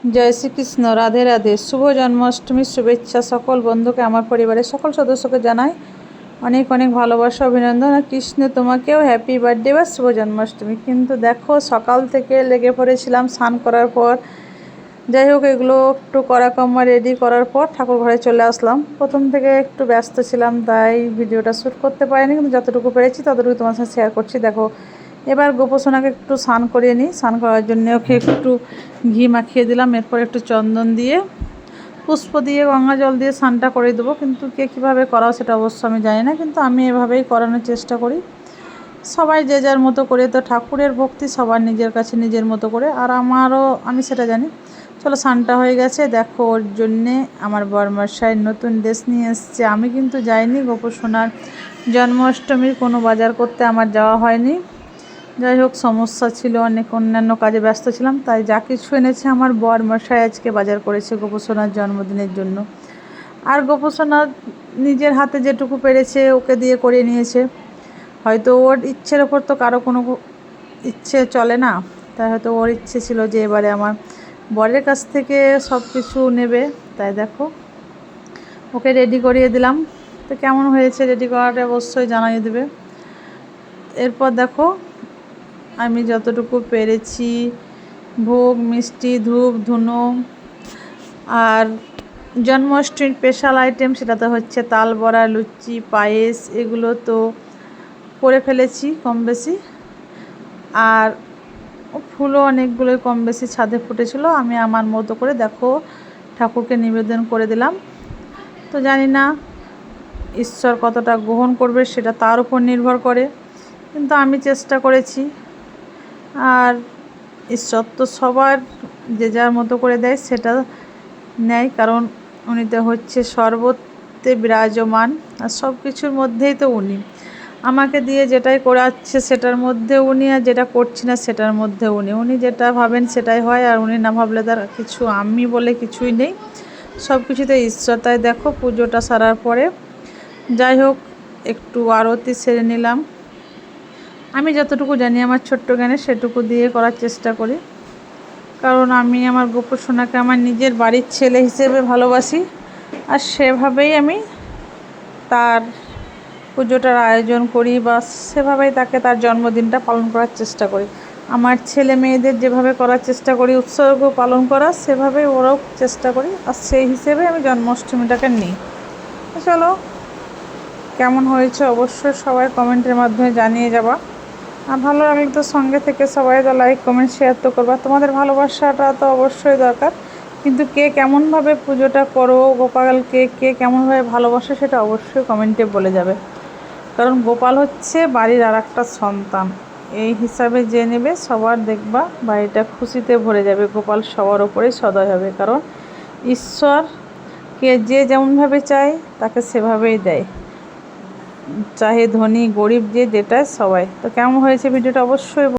জয় শ্রীকৃষ্ণ, রাধে রাধে। শুভ জন্মাষ্টমীর শুভেচ্ছা সকল বন্ধুকে, আমার পরিবারের সকল সদস্যকে জানাই অনেক অনেক ভালোবাসা, অভিনন্দন। আর কৃষ্ণ তোমাকেও হ্যাপি বার্থডে বা শুভ জন্মাষ্টমী। কিন্তু দেখো, সকাল থেকে লেগে পড়েছিলাম স্নান করার পর। যাই হোক, এগুলো একটু করা কম্মা রেডি করার পর ঠাকুর ঘরে চলে আসলাম। প্রথম থেকে একটু ব্যস্ত ছিলাম, তাই ভিডিওটা শ্যুট করতে পারিনি, কিন্তু যতটুকু পেরেছি ততটুকু তোমার সাথে শেয়ার করছি। দেখো, এবার গোপোষণাকে একটু স্নান করিয়ে নিই। স্নান করার জন্য ওকে একটু ঘি মাখিয়ে দিলাম, এরপর একটু চন্দন দিয়ে পুষ্প দিয়ে গঙ্গা জল দিয়ে স্নানটা করে দেবো। কিন্তু কে কীভাবে করাও সেটা অবশ্য আমি জানি না, কিন্তু আমি এভাবেই করানোর চেষ্টা করি। সবাই যে যার মতো করে, তো ঠাকুরের ভক্তি সবার নিজের কাছে নিজের মতো করে, আর আমারও আমি সেটা জানি। চলো, স্নানটা হয়ে গেছে। দেখো, ওর জন্যে আমার বরমশাই নতুন ড্রেস নিয়ে এসছে। আমি কিন্তু যাইনি গোপোষণার জন্মাষ্টমীর কোনো বাজার করতে, আমার যাওয়া হয়নি। যাই হোক, সমস্যা ছিল, অনেক অন্যান্য কাজে ব্যস্ত ছিলাম, তাই যা কিছু এনেছে আমার বরমশাই আজকে বাজার করেছে গোপোষণার জন্মদিনের জন্য। আর গোপোষণা নিজের হাতে যেটুকু পেরেছে ওকে দিয়ে করে নিয়েছে। হয়তো ওর ইচ্ছের ওপর তো কারো কোনো ইচ্ছে চলে না, তাই হয়তো ওর ইচ্ছে ছিল যে এবারে আমার বরের কাছ থেকে সব কিছু নেবে। তাই দেখো, ওকে রেডি করিয়ে দিলাম। তো কেমন হয়েছে রেডি করাটা অবশ্যই জানিয়ে দেবে। এরপর দেখো, আমি যতটুকু পেরেছি ভোগ, মিষ্টি, ধূপ, ধুনো আর জন্মাষ্টমীর স্পেশাল আইটেম সেটাতে হচ্ছে তাল বড়া, লুচি, পায়েস, এগুলো তো করে ফেলেছি কম বেশি। আর ফুলও অনেকগুলোই কম বেশি ছাদে ফুটেছিল। আমি আমার মতো করে দেখো ঠাকুরকে নিবেদন করে দিলাম। তো জানি না ঈশ্বর কতটা গ্রহণ করবে, সেটা তার উপর নির্ভর করে, কিন্তু আমি চেষ্টা করেছি। আর ঈশ্বর তো সবার যে যার মতো করে দেয় সেটা নেয়, কারণ উনি তো হচ্ছে সর্বত্রে বিরাজমান, আর সব কিছুর মধ্যেই তো উনি। আমাকে দিয়ে যেটাই করাচ্ছে সেটার মধ্যে উনি, আর যেটা করছি না সেটার মধ্যে উনি। উনি যেটা ভাবেন সেটাই হয়, আর উনি না ভাবলে তার কিছু আমি বলে কিছুই নেই, সব কিছুতে ঈশ্বর। তাই দেখো, পুজোটা সারার পরে যাই হোক একটু আরতি সেরে নিলাম। আমি যতটুকু জানি আমার ছোট্ট জ্ঞানে সেটুকু দিয়ে করার চেষ্টা করি, কারণ আমি আমার গোপোষণাকে আমার নিজের বাড়ির ছেলে হিসেবে ভালোবাসি, আর সেভাবেই আমি তার পুজোটার আয়োজন করি, বা সেভাবেই তাকে তার জন্মদিনটা পালন করার চেষ্টা করি। আমার ছেলে মেয়েদের যেভাবে করার চেষ্টা করি উৎসর্গ পালন করার, সেভাবেই ওরাও চেষ্টা করি, আর সেই হিসেবে আমি জন্মাষ্টমীটাকে নিই। চলো, কেমন হয়েছে অবশ্যই সবাই কমেন্টের মাধ্যমে জানিয়ে যাবা। আর ভালো লাগলে তো সঙ্গে থেকে সবাই তো লাইক, কমেন্ট, শেয়ার তো করবা। তোমাদের ভালোবাসাটা তো অবশ্যই দরকার, কিন্তু কে কেমনভাবে পুজোটা করো, গোপালকে কে কেমনভাবে ভালোবাসে সেটা অবশ্যই কমেন্টে বলে যাবে। কারণ গোপাল হচ্ছে বাড়ির আর একটা সন্তান, এই হিসাবে যে নেবে সবার দেখবা বাড়িটা খুশিতে ভরে যাবে। গোপাল সবার ওপরেই সদয় হবে, কারণ ঈশ্বরকে যে যেমনভাবে চায় তাকে সেভাবেই দেয়, চাহে ধনী গরিব যে যেটা সবাই। তো কেমন হয়েছে ভিডিওটা অবশ্যই